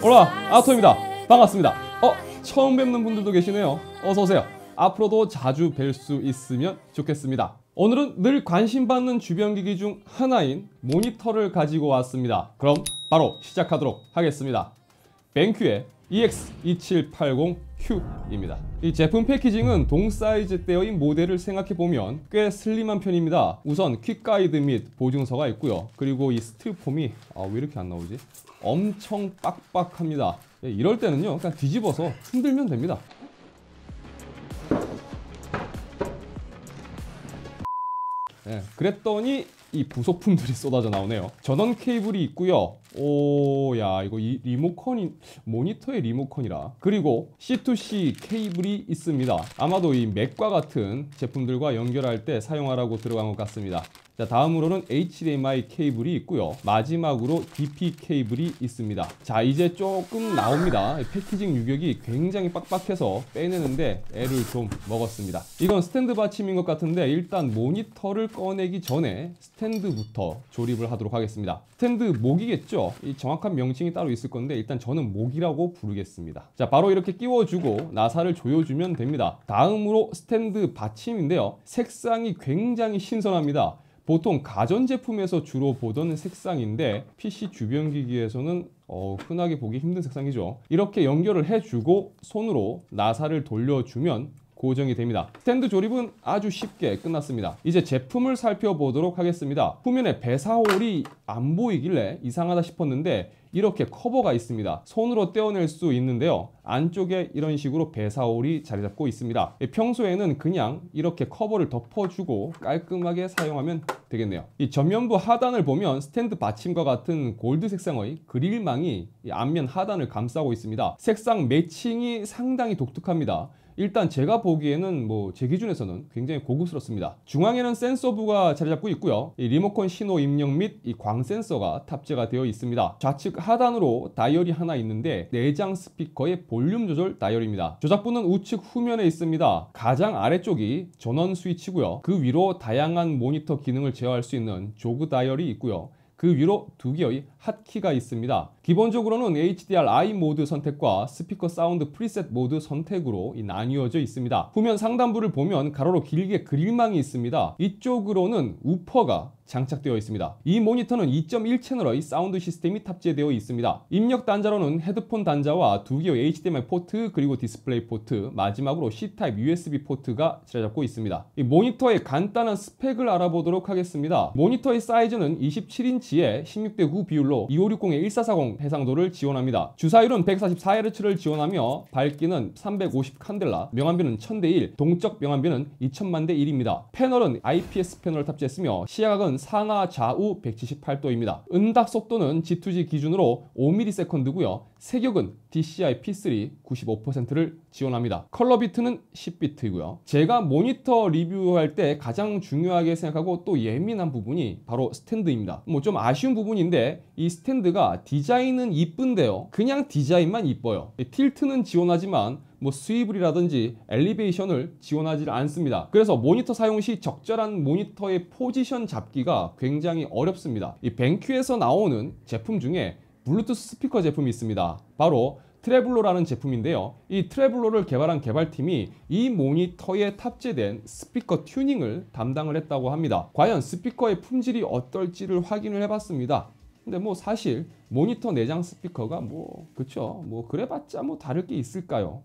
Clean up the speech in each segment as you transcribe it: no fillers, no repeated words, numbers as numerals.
올라 아토입니다. 반갑습니다. 처음 뵙는 분들도 계시네요. 어서오세요. 앞으로도 자주 뵐 수 있으면 좋겠습니다. 오늘은 늘 관심받는 주변기기 중 하나인 모니터를 가지고 왔습니다. 그럼 바로 시작하도록 하겠습니다. 벤큐의 EX2780Q입니다. 이 제품 패키징은 동 사이즈대의 모델을 생각해보면 꽤 슬림한 편입니다. 우선 퀵가이드 및 보증서가 있고요. 그리고 이 스티로폼이 왜 이렇게 안 나오지? 엄청 빡빡합니다. 이럴 때는요 그냥 뒤집어서 흔들면 됩니다. 그랬더니 이 부속품들이 쏟아져 나오네요. 전원 케이블이 있고요. 야 이거 이 리모컨이 모니터의 리모컨이라. 그리고 C2C 케이블이 있습니다. 아마도 이 맥과 같은 제품들과 연결할 때 사용하라고 들어간 것 같습니다. 자, 다음으로는 HDMI 케이블이 있고요. 마지막으로 DP 케이블이 있습니다. 자, 이제 조금 나옵니다. 패키징 유격이 굉장히 빡빡해서 빼내는데 애를 좀 먹었습니다. 이건 스탠드 받침인 것 같은데 일단 모니터를 꺼내기 전에 스탠드부터 조립을 하도록 하겠습니다. 스탠드 목이겠죠? 이 정확한 명칭이 따로 있을 건데 일단 저는 목이라고 부르겠습니다. 자, 바로 이렇게 끼워주고 나사를 조여주면 됩니다. 다음으로 스탠드 받침인데요. 색상이 굉장히 신선합니다. 보통 가전제품에서 주로 보던 색상인데 PC 주변 기기에서는 흔하게 보기 힘든 색상이죠. 이렇게 연결을 해주고 손으로 나사를 돌려주면 고정이 됩니다. 스탠드 조립은 아주 쉽게 끝났습니다. 이제 제품을 살펴보도록 하겠습니다. 후면에 배사홀이 안 보이길래 이상하다 싶었는데 이렇게 커버가 있습니다. 손으로 떼어낼 수 있는데요. 안쪽에 이런 식으로 배사홀이 자리 잡고 있습니다. 평소에는 그냥 이렇게 커버를 덮어주고 깔끔하게 사용하면 되겠네요. 이 전면부 하단을 보면 스탠드 받침과 같은 골드 색상의 그릴망이 이 앞면 하단을 감싸고 있습니다. 색상 매칭이 상당히 독특합니다. 일단 제가 보기에는 제 기준에서는 굉장히 고급스럽습니다. 중앙에는 센서부가 자리 잡고 있고요. 이 리모컨 신호 입력 및 이 광 센서가 탑재가 되어 있습니다. 좌측 하단으로 다이얼이 하나 있는데 내장 스피커의 볼륨 조절 다이얼입니다. 조작부는 우측 후면에 있습니다. 가장 아래쪽이 전원 스위치고요. 그 위로 다양한 모니터 기능을 제어할 수 있는 조그 다이얼이 있고요. 그 위로 두 개의 핫키가 있습니다. 기본적으로는 HDR-I 모드 선택과 스피커 사운드 프리셋 모드 선택으로 나뉘어져 있습니다. 후면 상단부를 보면 가로로 길게 그릴망이 있습니다. 이쪽으로는 우퍼가 장착되어 있습니다. 이 모니터는 2.1채널의 사운드 시스템이 탑재되어 있습니다. 입력 단자로는 헤드폰 단자와 두 개의 HDMI 포트 그리고 디스플레이 포트, 마지막으로 C타입 USB 포트가 자리 잡고 있습니다. 이 모니터의 간단한 스펙을 알아보도록 하겠습니다. 모니터의 사이즈는 27인치에 16:9 비율로 2560-1440 해상도를 지원합니다. 주사율은 144Hz를 지원하며 밝기는 350 칸델라, 명암비는 1000:1, 동적 명암비는 2000만:1입니다. 패널은 IPS 패널을 탑재했으며 시야각은 상하 좌우 178도입니다. 은박 속도는 G2G 기준으로 5ms고요. 색역은 DCI P3 95%를 지원합니다. 컬러 비트는 10비트이고요. 제가 모니터 리뷰할 때 가장 중요하게 생각하고 또 예민한 부분이 바로 스탠드입니다. 좀 아쉬운 부분인데 이 스탠드가 디자인은 이쁜데요. 그냥 디자인만 이뻐요. 틸트는 지원하지만 스위블이라든지 엘리베이션을 지원하지 않습니다. 그래서 모니터 사용 시 적절한 모니터의 포지션 잡기가 굉장히 어렵습니다. 이 벤큐에서 나오는 제품 중에 블루투스 스피커 제품이 있습니다. 바로 트래블로라는 제품인데요. 이 트래블로를 개발한 개발팀이 이 모니터에 탑재된 스피커 튜닝을 담당을 했다고 합니다. 과연 스피커의 품질이 어떨지를 확인을 해봤습니다. 근데 사실 모니터 내장 스피커가 그쵸? 그래봤자 다를 게 있을까요?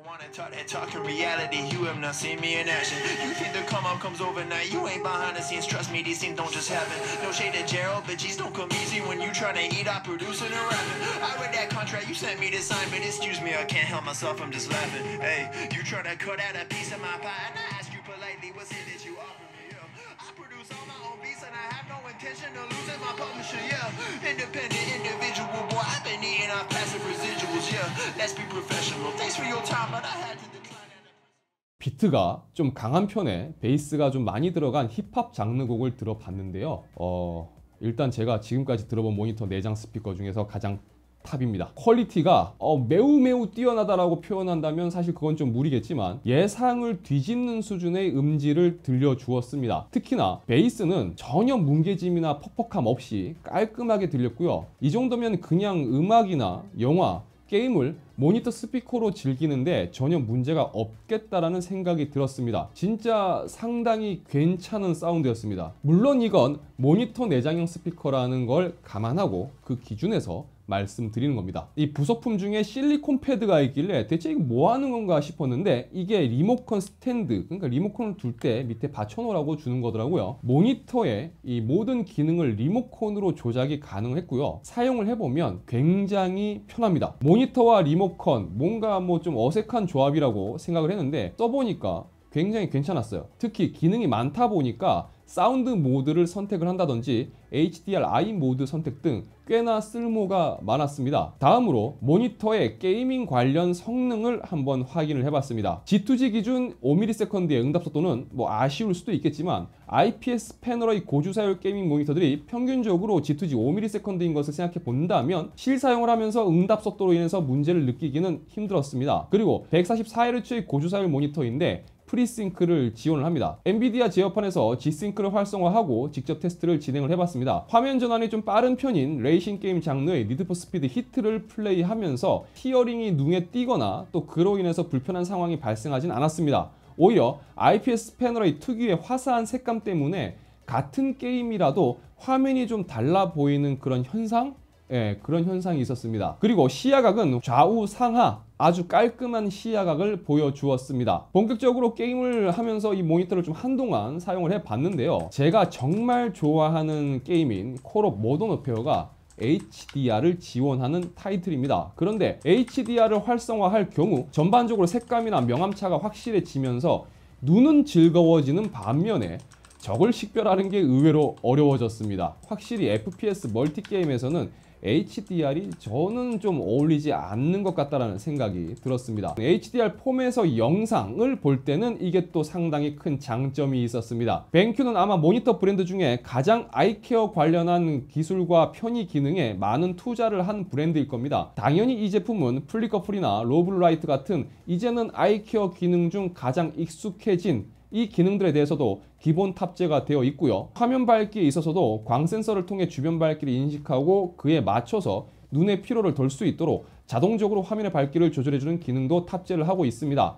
Wanna talk that talk in reality, you have not seen me in action. You think the come up comes overnight, you ain't behind the scenes, trust me, these things don't just happen. No shade to Gerald, but G's don't come easy when you tryna eat out producing and rapping. I read that contract you sent me to sign, but excuse me, I can't help myself, I'm just laughing. Hey, you tryna cut out a piece of my pie, and I ask you politely, what's it that you offer me? I produce all my own beats and I have no intention of losing my publisher, yeah. Independent individual, boy, I've been eating off passive residuals, yeah. Let's be professional, thanks for your time, but I had to decline. 비트가 좀 강한 편에 베이스가 좀 많이 들어간 힙합 장르 곡을 들어봤는데요. 일단 제가 지금까지 들어본 모니터 내장 스피커 중에서 가장 탑입니다. 퀄리티가 매우 뛰어나다라고 표현한다면 사실 그건 좀 무리겠지만 예상을 뒤집는 수준의 음질을 들려주었습니다. 특히나 베이스는 전혀 뭉개짐이나 퍽퍽함 없이 깔끔하게 들렸고요. 이 정도면 그냥 음악이나 영화, 게임을 모니터 스피커로 즐기는데 전혀 문제가 없겠다라는 생각이 들었습니다. 진짜 상당히 괜찮은 사운드였습니다. 물론 이건 모니터 내장형 스피커라는 걸 감안하고 그 기준에서 말씀드리는 겁니다. 이 부속품 중에 실리콘 패드가 있길래 대체 이거 뭐 하는 건가 싶었는데 이게 리모컨 스탠드, 그러니까 리모컨을 둘 때 밑에 받쳐놓으라고 주는 거더라고요. 모니터의 이 모든 기능을 리모컨으로 조작이 가능했고요. 사용을 해보면 굉장히 편합니다. 모니터와 리모컨, 뭔가 뭐 좀 어색한 조합이라고 생각을 했는데 써보니까 굉장히 괜찮았어요. 특히 기능이 많다 보니까 사운드 모드를 선택을 한다든지 HDR-I 모드 선택 등 꽤나 쓸모가 많았습니다. 다음으로 모니터의 게이밍 관련 성능을 한번 확인을 해봤습니다. G2G 기준 5ms/s의 응답 속도는 뭐 아쉬울 수도 있겠지만 IPS 패널의 고주사율 게이밍 모니터들이 평균적으로 G2G 5ms/s인 것을 생각해 본다면 실사용을 하면서 응답 속도로 인해서 문제를 느끼기는 힘들었습니다. 그리고 144Hz의 고주사율 모니터인데 프리싱크를 지원을 합니다. 엔비디아 제어판에서 G싱크를 활성화하고 직접 테스트를 진행을 해봤습니다. 화면 전환이 좀 빠른 편인 레이싱 게임 장르의 니드 포 스피드 히트를 플레이하면서 티어링이 눈에 띄거나 또 그로 인해서 불편한 상황이 발생하진 않았습니다. 오히려 IPS 패널의 특유의 화사한 색감 때문에 같은 게임이라도 화면이 좀 달라 보이는 그런 현상? 그런 현상이 있었습니다. 그리고 시야각은 좌우 상하 아주 깔끔한 시야각을 보여주었습니다. 본격적으로 게임을 하면서 이 모니터를 좀 한동안 사용을 해봤는데요. 제가 정말 좋아하는 게임인 콜 오브 모던 워페어가 HDR을 지원하는 타이틀입니다. 그런데 HDR을 활성화할 경우 전반적으로 색감이나 명암차가 확실해지면서 눈은 즐거워지는 반면에 적을 식별하는 게 의외로 어려워졌습니다. 확실히 FPS 멀티게임에서는 HDR이 저는 좀 어울리지 않는 것 같다라는 생각이 들었습니다. HDR 폼에서 영상을 볼 때는 이게 또 상당히 큰 장점이 있었습니다. 벤큐는 아마 모니터 브랜드 중에 가장 아이케어 관련한 기술과 편의 기능에 많은 투자를 한 브랜드일 겁니다. 당연히 이 제품은 플리커플이나 로블라이트 같은 이제는 아이케어 기능 중 가장 익숙해진 이 기능들에 대해서도 기본 탑재가 되어 있고요. 화면 밝기에 있어서도 광 센서를 통해 주변 밝기를 인식하고 그에 맞춰서 눈의 피로를 덜 수 있도록 자동적으로 화면의 밝기를 조절해주는 기능도 탑재를 하고 있습니다.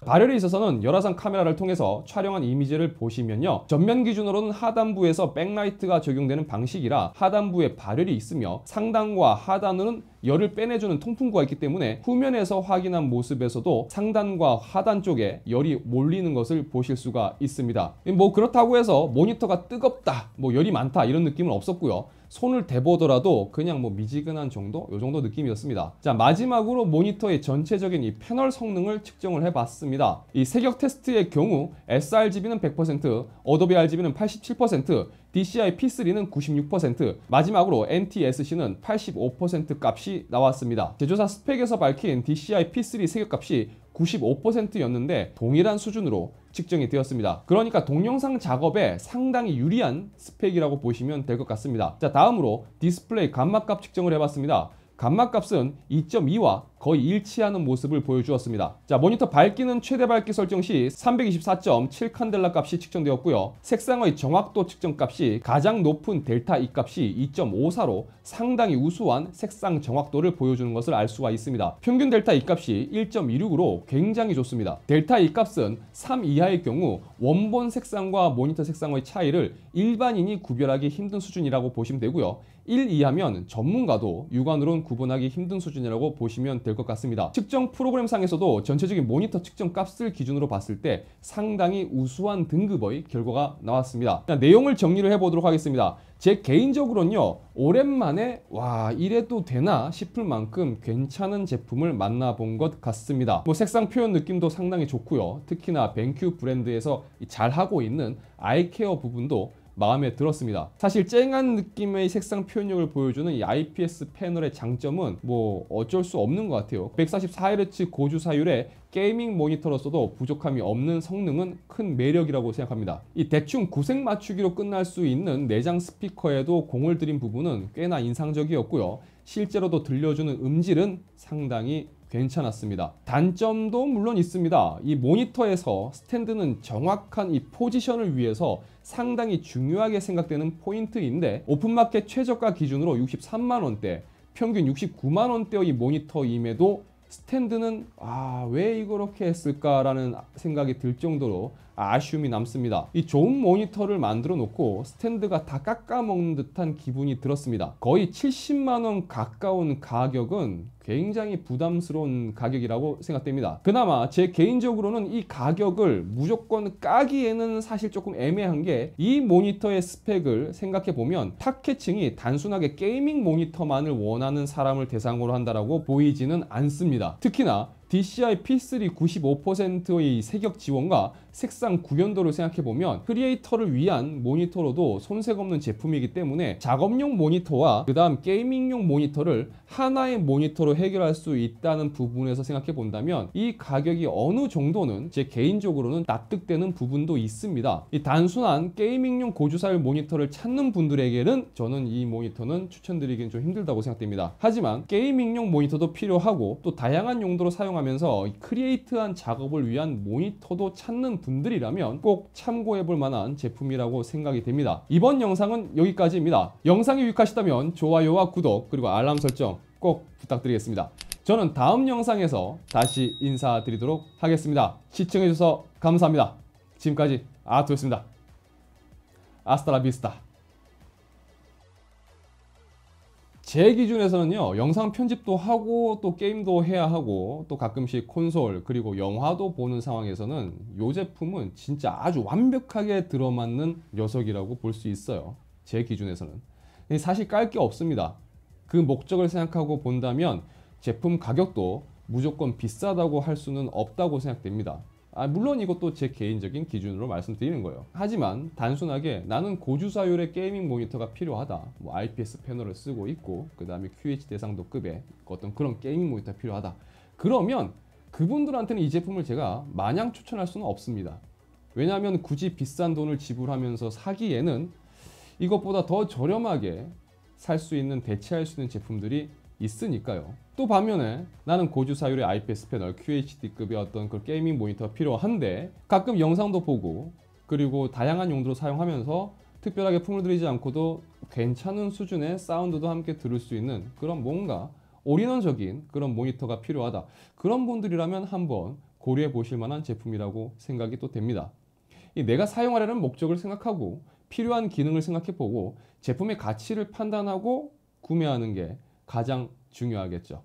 발열에 있어서는 열화상 카메라를 통해서 촬영한 이미지를 보시면요. 전면 기준으로는 하단부에서 백라이트가 적용되는 방식이라 하단부에 발열이 있으며 상단과 하단으로는 열을 빼내주는 통풍구가 있기 때문에 후면에서 확인한 모습에서도 상단과 하단 쪽에 열이 몰리는 것을 보실 수가 있습니다. 뭐 그렇다고 해서 모니터가 뜨겁다, 뭐 열이 많다 이런 느낌은 없었고요. 손을 대보더라도 그냥 뭐 미지근한 정도? 요 정도 느낌이었습니다. 자, 마지막으로 모니터의 전체적인 이 패널 성능을 측정을 해봤습니다. 이 세격 테스트의 경우 sRGB는 100%, 어도비 RGB는 87%, DCI P3는 96%, 마지막으로 NTSC는 85% 값이 나왔습니다. 제조사 스펙에서 밝힌 DCI P3 세격값이 95%였는데 동일한 수준으로 측정이 되었습니다. 그러니까 동영상 작업에 상당히 유리한 스펙이라고 보시면 될 것 같습니다. 자, 다음으로 디스플레이 감마값 측정을 해봤습니다. 감마값은 2.2와 거의 일치하는 모습을 보여주었습니다. 자, 모니터 밝기는 최대 밝기 설정 시 324.7 칸델라 값이 측정되었고요. 색상의 정확도 측정 값이 가장 높은 델타 E 값이 2.54로 상당히 우수한 색상 정확도를 보여주는 것을 알 수가 있습니다. 평균 델타 E 값이 1.26으로 굉장히 좋습니다. 델타 E 값은 3 이하의 경우 원본 색상과 모니터 색상의 차이를 일반인이 구별하기 힘든 수준이라고 보시면 되고요. 1 이하면 전문가도 육안으로는 구분하기 힘든 수준이라고 보시면 될 것 같습니다. 측정 프로그램상에서도 전체적인 모니터 측정 값을 기준으로 봤을 때 상당히 우수한 등급의 결과가 나왔습니다. 내용을 정리를 해보도록 하겠습니다. 제 개인적으로는요, 오랜만에 와 이래도 되나 싶을 만큼 괜찮은 제품을 만나본 것 같습니다. 뭐 색상 표현 느낌도 상당히 좋고요. 특히나 벤큐 브랜드에서 잘하고 있는 아이케어 부분도 마음에 들었습니다. 사실 쨍한 느낌의 색상 표현력을 보여주는 이 IPS 패널의 장점은 뭐 어쩔 수 없는 것 같아요. 144Hz 고주사율의 게이밍 모니터로서도 부족함이 없는 성능은 큰 매력이라고 생각합니다. 이 대충 구색 맞추기로 끝날 수 있는 내장 스피커에도 공을 들인 부분은 꽤나 인상적이었고요. 실제로도 들려주는 음질은 상당히 괜찮았습니다. 단점도 물론 있습니다. 이 모니터에서 스탠드는 정확한 이 포지션을 위해서 상당히 중요하게 생각되는 포인트인데 오픈마켓 최저가 기준으로 63만원대, 평균 69만원대의 모니터임에도 스탠드는 왜 이렇게 했을까라는 생각이 들 정도로 아쉬움이 남습니다. 이 좋은 모니터를 만들어 놓고 스탠드가 다 깎아먹는 듯한 기분이 들었습니다. 거의 70만원 가까운 가격은 굉장히 부담스러운 가격이라고 생각됩니다. 그나마 제 개인적으로는 이 가격을 무조건 까기에는 사실 조금 애매한 게 이 모니터의 스펙을 생각해 보면 타겟층이 단순하게 게이밍 모니터만을 원하는 사람을 대상으로 한다라고 보이지는 않습니다. 특히나 DCI P3 95%의 색역 지원과 색상 구현도를 생각해보면 크리에이터를 위한 모니터로도 손색 없는 제품이기 때문에 작업용 모니터와 그 다음 게이밍용 모니터를 하나의 모니터로 해결할 수 있다는 부분에서 생각해본다면 이 가격이 어느 정도는 제 개인적으로는 납득되는 부분도 있습니다. 이 단순한 게이밍용 고주사율 모니터를 찾는 분들에게는 저는 이 모니터는 추천드리기는 좀 힘들다고 생각됩니다. 하지만 게이밍용 모니터도 필요하고 또 다양한 용도로 사용하면서 크리에이트한 작업을 위한 모니터도 찾는 분들이라면 꼭 참고해 볼 만한 제품이라고 생각이 됩니다. 이번 영상은 여기까지입니다. 영상이 유익하시다면 좋아요와 구독 그리고 알람 설정 꼭 부탁드리겠습니다. 저는 다음 영상에서 다시 인사드리도록 하겠습니다. 시청해주셔서 감사합니다. 지금까지 아토였습니다. 아스타라비스타. 제 기준에서는요, 영상 편집도 하고 또 게임도 해야 하고 또 가끔씩 콘솔 그리고 영화도 보는 상황에서는 이 제품은 진짜 아주 완벽하게 들어맞는 녀석이라고 볼 수 있어요. 제 기준에서는. 사실 깔 게 없습니다. 그 목적을 생각하고 본다면 제품 가격도 무조건 비싸다고 할 수는 없다고 생각됩니다. 물론 이것도 제 개인적인 기준으로 말씀드리는 거예요. 하지만 단순하게 나는 고주사율의 게이밍 모니터가 필요하다, 뭐 IPS 패널을 쓰고 있고 그 다음에 QHD 대상도급의 어떤 그런 게이밍 모니터가 필요하다, 그러면 그분들한테는 이 제품을 제가 마냥 추천할 수는 없습니다. 왜냐하면 굳이 비싼 돈을 지불하면서 사기에는 이것보다 더 저렴하게 살 수 있는, 대체할 수 있는 제품들이 있으니까요. 또 반면에 나는 고주사율의 IPS 패널, QHD급의 어떤 그 게이밍 모니터가 필요한데 가끔 영상도 보고 그리고 다양한 용도로 사용하면서 특별하게 품을 들이지 않고도 괜찮은 수준의 사운드도 함께 들을 수 있는 그런 뭔가 올인원적인 그런 모니터가 필요하다, 그런 분들이라면 한번 고려해 보실 만한 제품이라고 생각이 또 됩니다. 내가 사용하려는 목적을 생각하고 필요한 기능을 생각해 보고 제품의 가치를 판단하고 구매하는 게 가장 중요하겠죠.